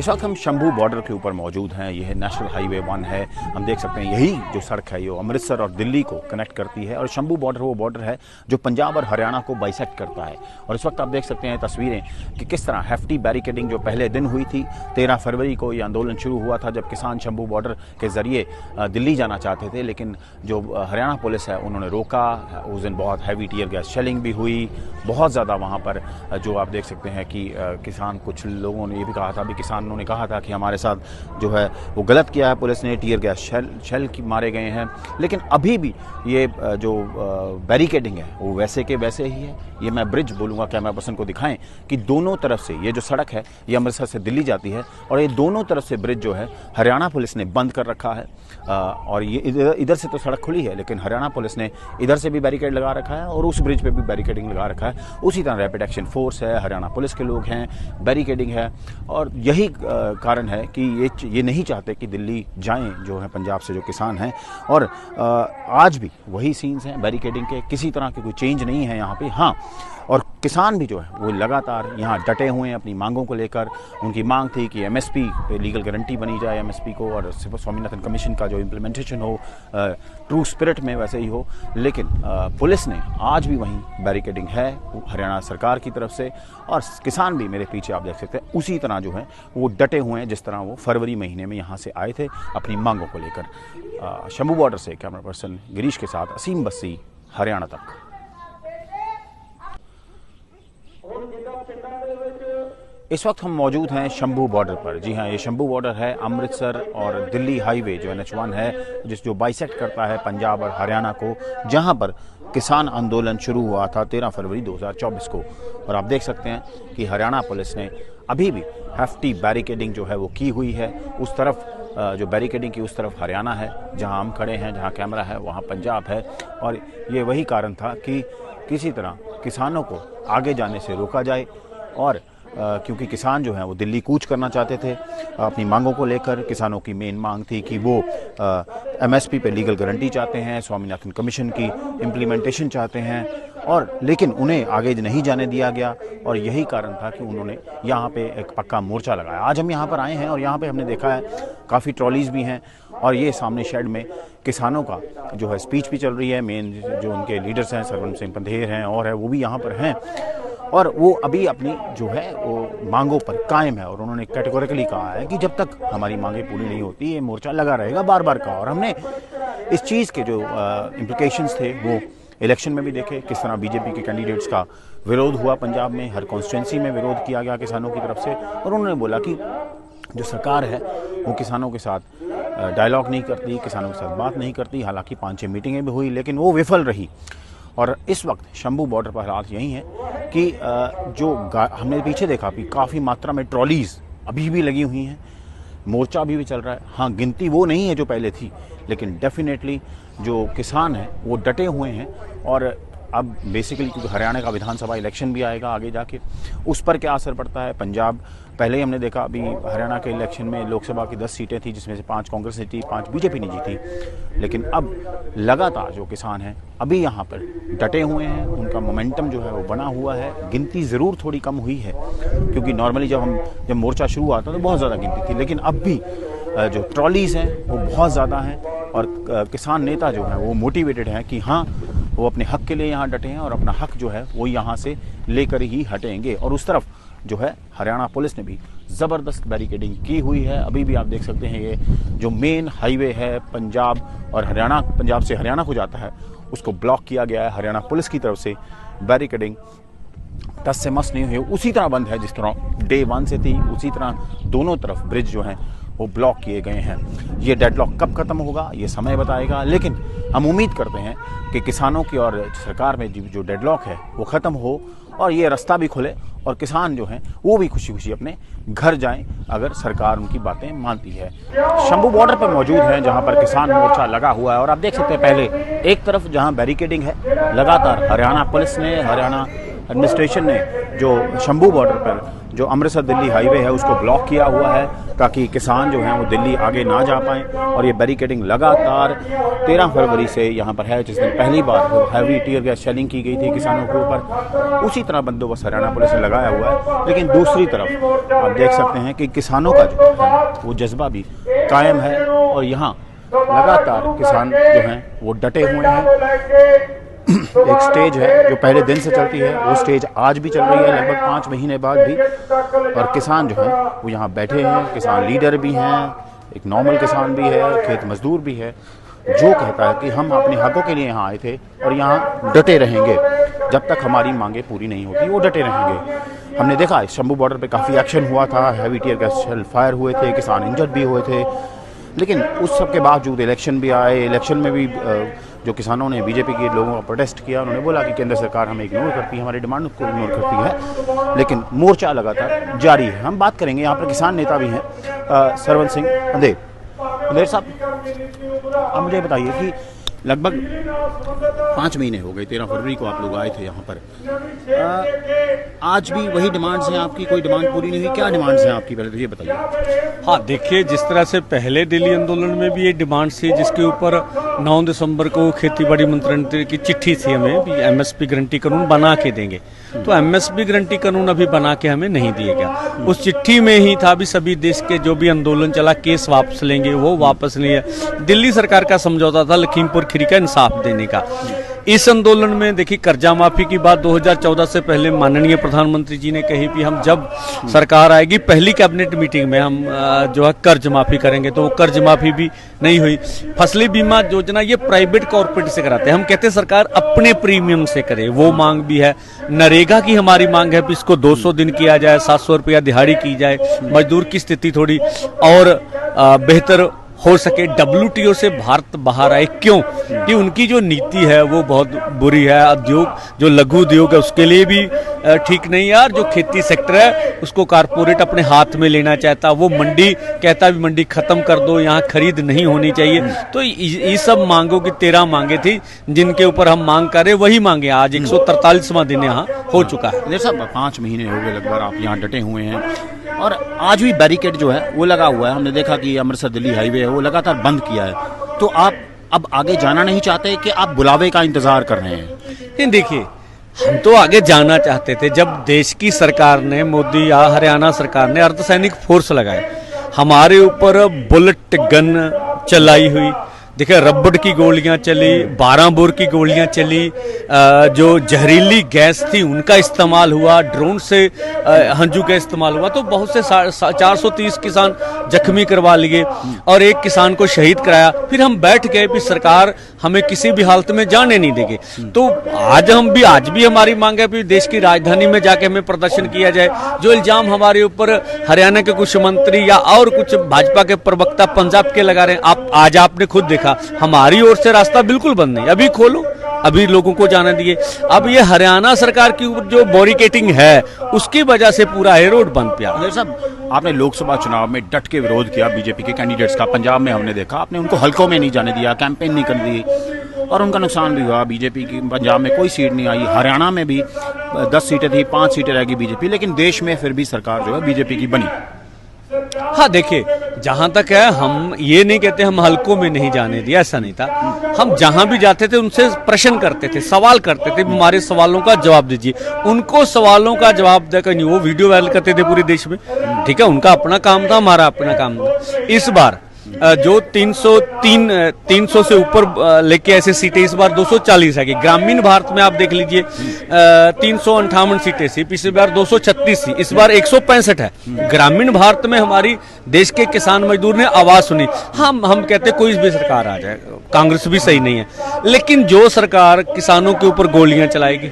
इस वक्त हम शंभू बॉर्डर के ऊपर मौजूद हैं। यह नेशनल हाईवे 1 है। हम देख सकते हैं यही जो सड़क है ये अमृतसर और दिल्ली को कनेक्ट करती है और शंभू बॉर्डर वो बॉर्डर है जो पंजाब और हरियाणा को बाइसेक्ट करता है। और इस वक्त आप देख सकते हैं तस्वीरें कि किस तरह हेफ्टी बैरिकेडिंग जो पहले दिन हुई थी। 13 फरवरी को ये आंदोलन शुरू हुआ था जब किसान शंभू बॉर्डर के जरिए दिल्ली जाना चाहते थे, लेकिन जो हरियाणा पुलिस है उन्होंने रोका। उस दिन बहुत हैवी टीयर गैस शेलिंग भी हुई, बहुत ज़्यादा वहाँ पर जो आप देख सकते हैं कि किसान, कुछ लोगों ने ये भी कहा था, किसानों ने कहा था कि हमारे साथ जो है वो गलत किया है पुलिस ने, टीयर गैस शेल मारे गए हैं। लेकिन अभी भी ये जो बैरिकेडिंग है वो वैसे के वैसे ही है। ये मैं ब्रिज बोलूँगा, कैमरा पर्सन को दिखाएं कि दोनों तरफ से ये जो सड़क है ये अमृतसर से दिल्ली जाती है और ये दोनों तरफ से ब्रिज जो है हरियाणा पुलिस ने बंद कर रखा है। और ये इधर से तो सड़क खुली है लेकिन हरियाणा पुलिस ने इधर से भी बैरिकेड लगा रखा है और उस ब्रिज पे भी बैरिकेडिंग लगा रखा है। उसी तरह रैपिड एक्शन फोर्स है, हरियाणा पुलिस के लोग हैं, बैरिकेडिंग है। और यही कारण है कि ये नहीं चाहते कि दिल्ली जाएं जो है पंजाब से जो किसान हैं। और आज भी वही सीन्स हैं बैरिकेडिंग के, किसी तरह की कोई चेंज नहीं है यहाँ पे। हाँ, और किसान भी जो है वो लगातार यहाँ डटे हुए हैं अपनी मांगों को लेकर। उनकी मांग थी कि एमएसपी पे लीगल गारंटी बनी जाए एमएसपी को, और स्वामीनाथन कमीशन का जो इम्प्लीमेंटेशन हो ट्रू स्पिरिट में वैसे ही हो। लेकिन पुलिस ने आज भी वहीं बैरिकेडिंग है हरियाणा सरकार की तरफ से, और किसान भी मेरे पीछे आप देख सकते हैं उसी तरह जो है वो डटे हुए हैं जिस तरह वो फरवरी महीने में यहाँ से आए थे अपनी मांगों को लेकर। शंभू बॉर्डर से कैमरा पर्सन गिरीश के साथ असीम बस्सी, हरियाणा तक। इस वक्त हम मौजूद हैं शंभू बॉर्डर पर। जी हाँ, ये शंभू बॉर्डर है अमृतसर और दिल्ली हाईवे जो NH1 है, जो बाइसेक्ट करता है पंजाब और हरियाणा को, जहां पर किसान आंदोलन शुरू हुआ था 13 फरवरी 2024 को। और आप देख सकते हैं कि हरियाणा पुलिस ने अभी भी हेफ्टी बैरिकेडिंग जो है वो की हुई है। उस तरफ जो बैरिकेडिंग की उस तरफ हरियाणा है, जहां हम खड़े हैं, जहां कैमरा है वहां पंजाब है। और ये वही कारण था कि किसी तरह किसानों को आगे जाने से रोका जाए। और क्योंकि किसान जो हैं वो दिल्ली कूच करना चाहते थे अपनी मांगों को लेकर। किसानों की मेन मांग थी कि वो एमएसपी पे लीगल गारंटी चाहते हैं, स्वामीनाथन कमीशन की इम्प्लीमेंटेशन चाहते हैं, और लेकिन उन्हें आगे नहीं जाने दिया गया। और यही कारण था कि उन्होंने यहाँ पे एक पक्का मोर्चा लगाया। आज हम यहाँ पर आए हैं और यहाँ पे हमने देखा है काफ़ी ट्रॉलीज भी हैं और ये सामने शेड में किसानों का जो है स्पीच भी चल रही है। मेन जो उनके लीडर्स हैं, सरवण सिंह पंधेर हैं और है, वो भी यहाँ पर हैं और वो अभी अपनी जो है वो मांगों पर कायम है। और उन्होंने कैटेगोरिकली कहा है कि जब तक हमारी मांगें पूरी नहीं होती ये मोर्चा लगा रहेगा बार बार का। और हमने इस चीज़ के जो इम्प्लिकेशंस थे वो इलेक्शन में भी देखे, किस तरह बीजेपी के कैंडिडेट्स का विरोध हुआ पंजाब में, हर कॉन्स्टिट्यूंसी में विरोध किया गया किसानों की तरफ से। और उन्होंने बोला कि जो सरकार है वो किसानों के साथ डायलॉग नहीं करती, किसानों के साथ बात नहीं करती। हालांकि 5-6 मीटिंगें भी हुई लेकिन वो विफल रही। और इस वक्त शंभू बॉर्डर पर हालात यही हैं कि जो हमने पीछे देखा भी काफ़ी मात्रा में ट्रॉलीज अभी भी लगी हुई हैं, मोर्चा अभी भी चल रहा है। हाँ, गिनती वो नहीं है जो पहले थी, लेकिन डेफिनेटली जो किसान हैं वो डटे हुए हैं। और अब बेसिकली क्योंकि हरियाणा का विधानसभा इलेक्शन भी आएगा आगे जाके, उस पर क्या असर पड़ता है। पंजाब पहले ही हमने देखा, अभी हरियाणा के इलेक्शन में लोकसभा की 10 सीटें थी जिसमें से 5 कांग्रेस ने जीती, 5 बीजेपी ने जीती। लेकिन अब लगातार जो किसान हैं अभी यहाँ पर डटे हुए हैं, उनका मोमेंटम जो है वो बना हुआ है। गिनती ज़रूर थोड़ी कम हुई है क्योंकि नॉर्मली जब मोर्चा शुरू हुआ था तो बहुत ज़्यादा गिनती थी, लेकिन अब भी जो ट्रॉलीज़ हैं वो बहुत ज़्यादा हैं। और किसान नेता जो हैं वो मोटिवेटेड हैं कि हाँ वो अपने हक के लिए यहाँ डटे हैं और अपना हक जो है वो यहाँ से लेकर ही हटेंगे। और उस तरफ जो है हरियाणा पुलिस ने भी ज़बरदस्त बैरिकेडिंग की हुई है। अभी भी आप देख सकते हैं ये जो मेन हाईवे है पंजाब और हरियाणा, पंजाब से हरियाणा को जाता है, उसको ब्लॉक किया गया है हरियाणा पुलिस की तरफ से। बैरिकेडिंग टस से मस नहीं हुई, उसी तरह बंद है जिस तरह डे 1 से थी। उसी तरह दोनों तरफ ब्रिज जो हैं वो ब्लॉक किए गए हैं। ये डेडलॉक कब खत्म होगा ये समय बताएगा, लेकिन हम उम्मीद करते हैं कि किसानों की और सरकार में जो डेडलॉक है वो ख़त्म हो और ये रास्ता भी खुले और किसान जो हैं वो भी खुशी खुशी अपने घर जाएं अगर सरकार उनकी बातें मानती है। शंभू बॉर्डर पर मौजूद हैं जहां पर किसान मोर्चा लगा हुआ है और आप देख सकते हैं पहले एक तरफ जहां बैरिकेडिंग है, लगातार हरियाणा पुलिस ने, हरियाणा एडमिनिस्ट्रेशन ने जो शंभू बॉर्डर पर जो अमृतसर दिल्ली हाईवे है उसको ब्लॉक किया हुआ है ताकि किसान जो हैं वो दिल्ली आगे ना जा पाएँ। और ये बैरिकेडिंग लगातार 13 फरवरी से यहाँ पर है, जिस दिन पहली बार हैवी टीयर गैस शेलिंग की गई थी किसानों के ऊपर, उसी तरह बंदोबस्त हरियाणा पुलिस ने लगाया हुआ है। लेकिन दूसरी तरफ आप देख सकते हैं कि किसानों का जो है वो जज्बा भी कायम है और यहाँ लगातार किसान जो हैं वो डटे हुए हैं। एक स्टेज है जो पहले दिन से चलती है, वो स्टेज आज भी चल रही है लगभग 5 महीने बाद भी। और किसान जो हैं वो यहाँ बैठे हैं, किसान लीडर भी हैं, एक नॉर्मल किसान भी है, खेत मजदूर भी है, जो कहता है कि हम अपने हकों के लिए यहाँ आए थे और यहाँ डटे रहेंगे जब तक हमारी मांगे पूरी नहीं होती, वो डटे रहेंगे। हमने देखा शंभू बॉर्डर पे काफ़ी एक्शन हुआ था, heavy tear gas shell fire हुए थे, किसान इंजर्ड भी हुए थे, लेकिन उस सब के बावजूद इलेक्शन भी आए। इलेक्शन में भी जो किसानों ने बीजेपी के लोगों का प्रोटेस्ट किया, उन्होंने बोला कि केंद्र सरकार हमें इग्नोर करती है, हमारी डिमांड को इग्नोर करती है, लेकिन मोर्चा लगातार जारी है। हम बात करेंगे, यहाँ पर किसान नेता भी हैं, सरवंत सिंह अंधेर साहब, आप मुझे बताइए कि लगभग 5 महीने हो गए, 13 फरवरी को आप लोग आए थे यहाँ पर, आज भी वही डिमांड्स हैं आपकी? कोई डिमांड पूरी नहीं हुई? क्या डिमांड्स हैं आपकी, पहले तो ये बताइए। हाँ, देखिए, जिस तरह से पहले दिल्ली आंदोलन में भी ये डिमांड थी, जिसके ऊपर 9 दिसंबर को खेती बाड़ी मंत्री की चिट्ठी थी हमें भी, एमएसपी गारंटी कानून बना के देंगे, तो एमएसपी गारंटी कानून अभी बना के हमें नहीं दिया गया। उस चिट्ठी में ही था भी सभी देश के जो भी आंदोलन चला केस वापस लेंगे, वो वापस नहीं है। दिल्ली सरकार का समझौता था लखीमपुर खीरी का इंसाफ देने का। इस आंदोलन में देखिए, कर्जा माफी की बात 2014 से पहले माननीय प्रधानमंत्री जी ने कही कि हम जब सरकार आएगी पहली कैबिनेट मीटिंग में हम जो है कर्ज माफी करेंगे, तो वो कर्ज माफी भी नहीं हुई। फसली बीमा योजना ये प्राइवेट कॉर्पोरेट से कराते हैं, हम कहते हैं सरकार अपने प्रीमियम से करे, वो मांग भी है। नरेगा की हमारी मांग है कि इसको 200 दिन किया जाए, 700 रुपया दिहाड़ी की जाए, मजदूर की स्थिति थोड़ी और बेहतर हो सके। WTO से भारत बाहर आए, क्यों? कि उनकी जो नीति है वो बहुत बुरी है। उद्योग, जो लघु उद्योग है उसके लिए भी ठीक नहीं है, और जो खेती सेक्टर है उसको कारपोरेट अपने हाथ में लेना चाहता, वो मंडी कहता भी मंडी खत्म कर दो, यहाँ खरीद नहीं होनी चाहिए। तो ये सब मांगों की 13 मांगे थी जिनके ऊपर हम मांग कर रहे, वही मांगे आज 143वां दिन यहाँ हो चुका है। साहब 5 महीने हो गए लगभग आप यहाँ डटे हुए हैं और आज भी बैरिकेड जो है वो लगा हुआ है। हमने देखा कि अमृतसर दिल्ली हाईवे है वो लगातार बंद किया है, तो आप अब आगे जाना नहीं चाहते कि आप बुलावे का इंतजार कर रहे हैं? नहीं, देखिए, हम तो आगे जाना चाहते थे। जब देश की सरकार ने, मोदी या हरियाणा सरकार ने अर्धसैनिक फोर्स लगाए, हमारे ऊपर बुलेट गन चलाई हुई, देखिए रबड़ की गोलियां चली, 12 बोर की गोलियां चली, जो जहरीली गैस थी उनका इस्तेमाल हुआ, ड्रोन से हंजू का इस्तेमाल हुआ, तो बहुत से 430 किसान जख्मी करवा लिए और एक किसान को शहीद कराया। फिर हम बैठ गए भी सरकार हमें किसी भी हालत में जाने नहीं देगी। तो आज भी हमारी मांग है भी देश की राजधानी में जाके हमें प्रदर्शन किया जाए। जो इल्जाम हमारे ऊपर हरियाणा के कुछ मंत्री या और कुछ भाजपा के प्रवक्ता पंजाब के लगा रहे हैं, आज आपने खुद देखा, हमारी ओर से रास्ता बिल्कुल बंद नहीं, अभी खोलो, अभी लोगों को जाने दिए। अब ये हरियाणा सरकार की जो बैरिकेडिंग है उसकी वजह से पूरा है रोड बंद पिया। साहब, आपने लोकसभा चुनाव में डट के विरोध किया बीजेपी के कैंडिडेट्स का, पंजाब में हमने देखा आपने उनको हलकों में नहीं जाने दिया, कैंपेन नहीं कर दी और उनका नुकसान भी हुआ। बीजेपी की पंजाब में कोई सीट नहीं आई, हरियाणा में भी 10 सीटें थी, 5 सीटें रहेगी बीजेपी, लेकिन देश में फिर भी सरकार जो है बीजेपी की बनी। हाँ, देखिए, जहां तक है, हम ये नहीं कहते हम हलकों में नहीं जाने दिया, ऐसा नहीं था। हम जहां भी जाते थे उनसे प्रश्न करते थे, सवाल करते थे, हमारे सवालों का जवाब दीजिए। उनको सवालों का जवाब देकर नहीं, वो वीडियो वायरल करते थे पूरे देश में, ठीक है, उनका अपना काम था, हमारा अपना काम था। इस बार जो 300 से ऊपर लेके ऐसे सीटें, इस बार 240 है। ग्रामीण भारत में आप देख लीजिए 358 सीटें थी, पिछली बार 236 थी, इस बार 165 है। ग्रामीण भारत में हमारी देश के किसान मजदूर ने आवाज सुनी। हम कहते कोई भी सरकार आ जाए, कांग्रेस भी सही नहीं है, लेकिन जो सरकार किसानों के ऊपर गोलियां चलाएगी,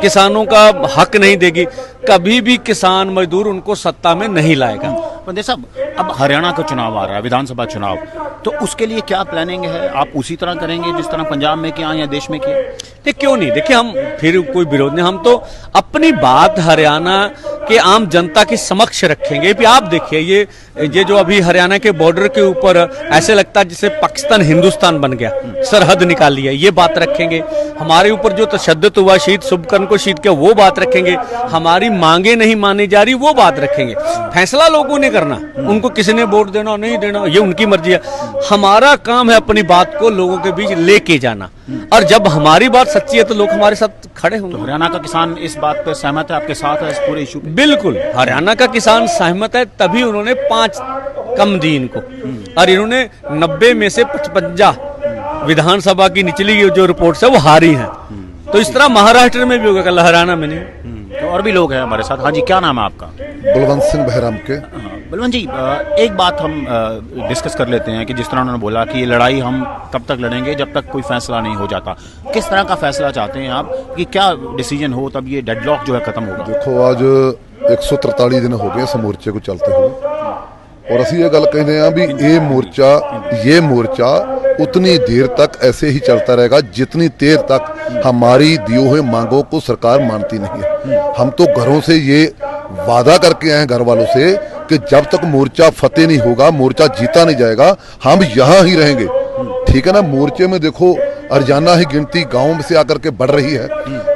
किसानों का हक नहीं देगी, कभी भी किसान मजदूर उनको सत्ता में नहीं लाएगा। पंडित साहब, अब हरियाणा का चुनाव आ रहा है, विधानसभा चुनाव, तो उसके लिए क्या प्लानिंग है? आप उसी तरह करेंगे जिस तरह पंजाब में किया या देश में किया? क्यों नहीं, देखिए, हम फिर कोई विरोध नहीं, हम तो अपनी बात हरियाणा कि आम जनता के समक्ष रखेंगे। भी आप देखिए ये जो अभी हरियाणा के बॉर्डर के ऊपर ऐसे लगता है जैसे पाकिस्तान हिंदुस्तान बन गया, सरहद निकाली है, ये बात रखेंगे। हमारे ऊपर जो तशद्दुद हुआ, शहीद शुभकर्ण को शहीद किया, वो बात रखेंगे। हमारी मांगे नहीं मानी जा रही, वो बात रखेंगे। फैसला लोगों ने करना, उनको किसने वोट देना नहीं देना ये उनकी मर्जी है। हमारा काम है अपनी बात को लोगों के बीच लेके जाना, और जब हमारी बात सच्ची है तो लोग हमारे साथ खड़े होंगे। तो हरियाणा का किसान इस बात पर सहमत है, आपके साथ है इस पूरे इशू पे? बिल्कुल, हरियाणा का किसान सहमत है, तभी उन्होंने 5 कम दी इनको, और इन्होंने 90 में से 55 विधानसभा की निचली जो रिपोर्ट है वो हारी है। तो इस तरह महाराष्ट्र में भी होगा, कल हरियाणा में नहीं। तो और भी लोग हैं हमारे साथ। हाँ जी, क्या नाम है आपका? बलवंत सिंह बहराम के। बलवंत जी, एक बात हम डिस्कस कर लेते हैं कि जिस तरह उन्होंने बोला कि ये लड़ाई हम तब तक लड़ेंगे जब तक कोई फैसला नहीं हो जाता। किस तरह का फैसला चाहते हैं आप कि क्या डिसीजन हो तब ये डेडलॉक जो है खत्म होगा? देखो, आज 143 दिन हो गए इस मोर्चे को चलते हुए, और ਅਸੀਂ ਇਹ ਗੱਲ ਕਹਿੰਦੇ ਆ ਵੀ ये मोर्चा उतनी देर तक ऐसे ही चलता रहेगा जितनी देर तक हमारी दिए हुए मांगों को सरकार मानती नहीं है। हम तो घरों से ये वादा करके आए घर वालों से कि जब तक मोर्चा फतेह नहीं होगा, मोर्चा जीता नहीं जाएगा, हम यहाँ ही रहेंगे। ठीक है ना। मोर्चे में देखो, रोजाना ही गिनती गांव में से आकर के बढ़ रही है,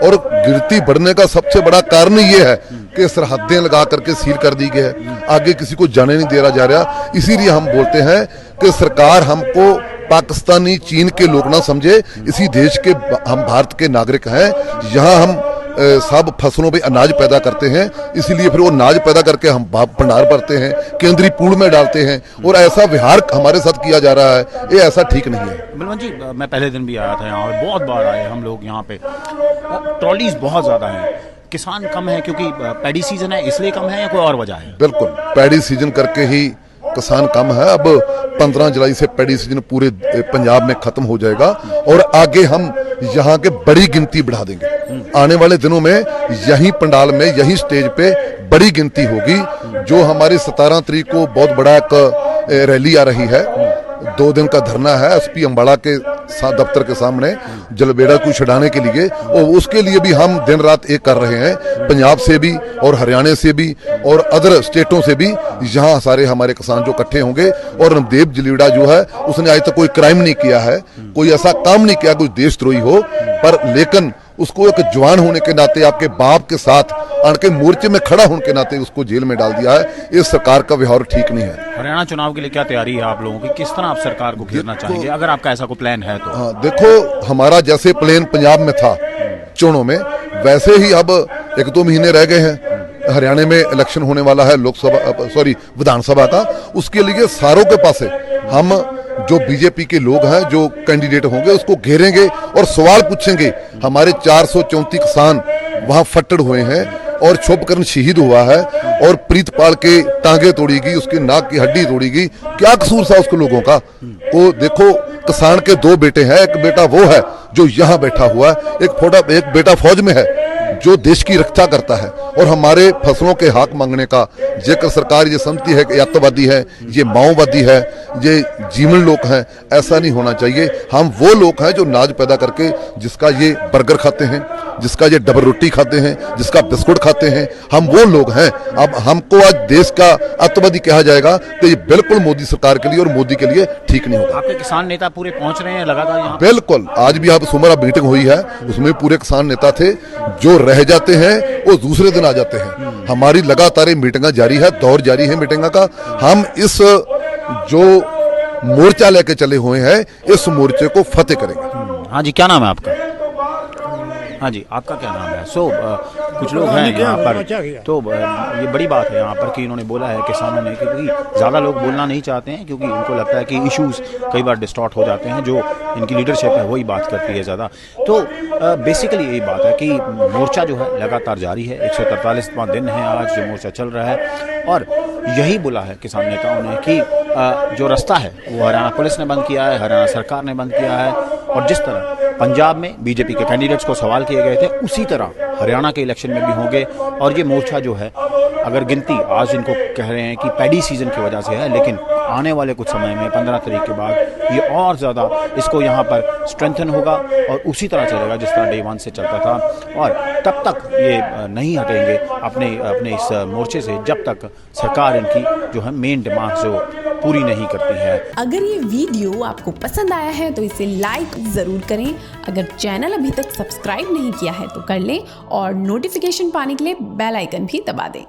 और गिनती बढ़ने का सबसे बड़ा कारण ये है कि सरहदें लगा करके सील कर दी गई है, आगे किसी को जाने नहीं दिया जा रहा। इसीलिए हम बोलते हैं कि सरकार हमको पाकिस्तानी चीन के लोग ना समझे, इसी देश के हम भारत के नागरिक हैं। यहाँ हम सब फसलों पे अनाज पैदा करते हैं, इसीलिए फिर वो अनाज पैदा करके हम भंडार भरते हैं, केंद्रीय पूल में डालते हैं, और ऐसा व्यवहार हमारे साथ किया जा रहा है, ये ऐसा ठीक नहीं है। बलवंत जी, मैं पहले दिन भी आया था यहाँ, बहुत बार आए हम लोग यहाँ पे। ट्रॉलीज बहुत ज्यादा हैं, किसान कम है क्योंकि पैडी सीजन है इसलिए कम है या कोई और वजह है? बिल्कुल, पैडी सीजन करके ही किसान कम है। अब 15 जुलाई से पैडी सीजन पूरे पंजाब में खत्म हो जाएगा, और आगे हम यहाँ के बड़ी गिनती बढ़ा देंगे। आने वाले दिनों में यही पंडाल में, यही स्टेज पे बड़ी गिनती होगी। जो हमारी 17 तारीख को बहुत बड़ा एक रैली आ रही है, 2 दिन का धरना है एसपी अम्बाड़ा के दफ्तर के सामने जलबेड़ा को छुड़ाने के लिए, और उसके लिए भी हम दिन रात एक कर रहे हैं। पंजाब से भी और हरियाणा से भी और अदर स्टेटों से भी यहाँ सारे हमारे किसान जो इकट्ठे होंगे। और नवदेव जलीड़ा जो है, उसने आज तक कोई क्राइम नहीं किया है, कोई ऐसा काम नहीं किया कोई देशद्रोही हो, पर लेकिन उसको एक जवान होने के नाते, आपके बाप के साथ आन के मोर्चे में खड़ा होने के नाते उसको जेल में डाल दिया है। इस सरकार का व्यवहार ठीक नहीं है। हरियाणा चुनाव के लिए क्या तैयारी है आप लोगों की? किस तरह आप सरकार को घेरना चाहेंगे, अगर आपका ऐसा कोई प्लान है तो? हाँ, देखो, हमारा जैसे प्लान पंजाब में था चुनाव में, वैसे ही अब 1-2 महीने रह गए हैं। हरियाणा में इलेक्शन होने वाला है विधानसभा का। उसके लिए सारों के पास हम जो बीजेपी के लोग हैं, जो कैंडिडेट होंगे, उसको घेरेंगे और सवाल पूछेंगे। हमारे 434 किसान वहां फट्टड़ हुए हैं, और शुभकर्ण शहीद हुआ है, और प्रीतपाल के टांगे तोड़ेगी, उसकी नाक की हड्डी तोड़ेगी। क्या कसूर था उसको लोगों का? वो देखो, किसान के 2 बेटे हैं, एक बेटा वो है जो यहाँ बैठा हुआ है, एक बेटा फौज में है जो देश की रक्षा करता है। और हमारे फसलों के हक मांगने का जेकर सरकार ये समझती है कि अत्याचारवादी है, ये माओवादी है, ये जीवन लोग हैं, ऐसा नहीं होना चाहिए। हम वो लोग हैं जो नाज पैदा करके, जिसका ये बर्गर खाते हैं, जिसका ये डबल रोटी खाते हैं, जिसका बिस्कुट खाते हैं, हम वो लोग हैं। अब हमको आज देश का अत्याचारवादी कहा जाएगा तो ये बिल्कुल मोदी सरकार के लिए और मोदी के लिए ठीक नहीं होगा। आपके किसान नेता पूरे पहुंच रहे हैं लगातार यहाँ? बिल्कुल, आज भी आप सुमरा मीटिंग हुई है, उसमें पूरे किसान नेता थे। जो रह जाते हैं वो दूसरे दिन आ जाते हैं। हमारी लगातार मीटिंग जारी है, दौर जारी है मीटिंग का। हम इस जो मोर्चा लेके चले हुए हैं, इस मोर्चे को फतेह करेंगे। हाँ जी, क्या नाम है आपका? हाँ जी, आपका क्या नाम है? कुछ लोग हैं यहाँ पर, तो ये बड़ी बात है यहाँ पर कि इन्होंने बोला है किसानों ने, क्योंकि ज़्यादा लोग बोलना नहीं चाहते हैं, क्योंकि उनको लगता है कि इश्यूज कई बार डिस्टॉर्ट हो जाते हैं, जो इनकी लीडरशिप है वही बात करती है ज़्यादा। तो बेसिकली यही बात है कि मोर्चा जो है लगातार जारी है। 143वां दिन है आज जो मोर्चा चल रहा है, और यही बोला है किसान नेताओं ने कि जो रास्ता है वो हरियाणा पुलिस ने बंद किया है, हरियाणा सरकार ने बंद किया है, और जिस तरह पंजाब में बीजेपी के कैंडिडेट्स को सवाल किए गए थे, उसी तरह हरियाणा के इलेक्शन में भी होंगे। और ये मोर्चा जो है, अगर गिनती आज इनको कह रहे हैं कि पैडी सीजन की वजह से है, लेकिन आने वाले कुछ समय में 15 तारीख के बाद ये और ज़्यादा इसको यहाँ पर स्ट्रेंथन होगा, और उसी तरह चलेगा जिस तरह डे 1 से चलता था। और तब तक ये नहीं हटेंगे अपने अपने इस मोर्चे से जब तक सरकार इनकी जो है मेन डिमांड जो पूरी नहीं करती है। अगर ये वीडियो आपको पसंद आया है तो इसे लाइक ज़रूर करें। अगर चैनल अभी तक सब्सक्राइब नहीं किया है तो कर लें और नोटिफिकेशन पाने के लिए बेल आइकन भी दबा दें।